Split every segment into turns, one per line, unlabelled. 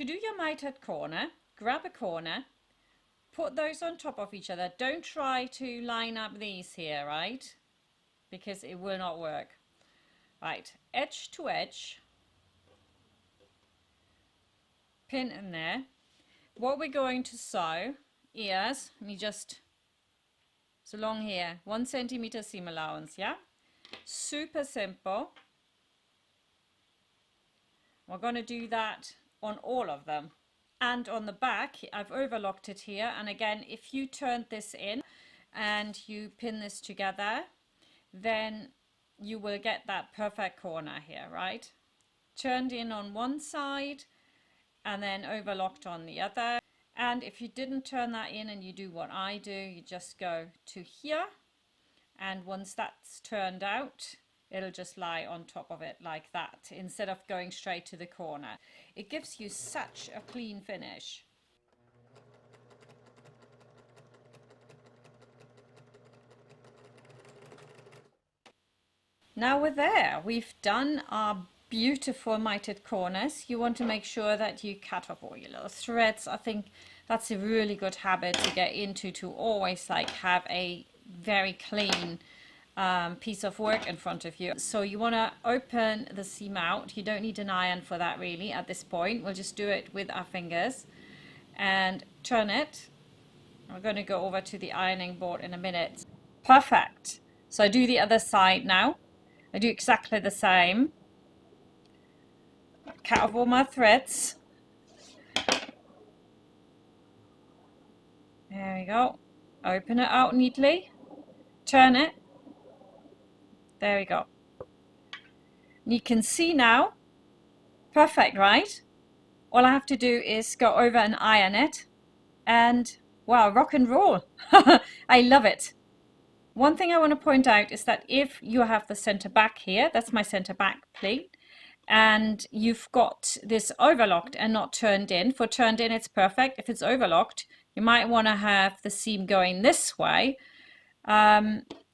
To do your mitered corner, grab a corner, put those on top of each other. Don't try to line up these here, right? Because it will not work. Right, edge to edge, pin in there. What we're going to sew is, let me just, so long here, 1 centimeter seam allowance, yeah? Super simple. We're going to do that on all of them. And on the back, I've overlocked it here. And again, if you turn this in and you pin this together, then you will get that perfect corner here, right? Turned in on one side and then overlocked on the other. And if you didn't turn that in and you do what I do, you just go to here. And once that's turned out, it'll just lie on top of it like that, instead of going straight to the corner. It gives you such a clean finish. Now we're there. We've done our beautiful mitered corners. You want to make sure that you cut off all your little threads. I think that's a really good habit to get into, to always like have a very clean piece of work in front of you. So you want to open the seam out. You don't need an iron for that really at this point. We'll just do it with our fingers and turn it. We're going to go over to the ironing board in a minute. Perfect. So I do the other side now. I do exactly the same. Cut off all my threads. There we go. Open it out neatly. Turn it. There we go. And you can see now, perfect, right? All I have to do is go over and iron it, and wow, rock and roll. I love it. One thing I want to point out is that if you have the center back here, that's my center back pleat, and you've got this overlocked and not turned in. For turned in, it's perfect. If it's overlocked, you might want to have the seam going this way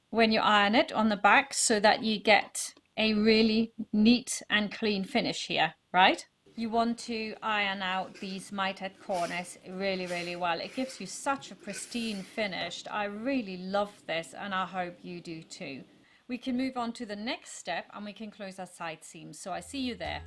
when you iron it on the back, so that you get a really neat and clean finish here, right? You want to iron out these mitered corners really, really well. It gives you such a pristine finish. I really love this, and I hope you do too. We can move on to the next step and we can close our side seams. So I see you there.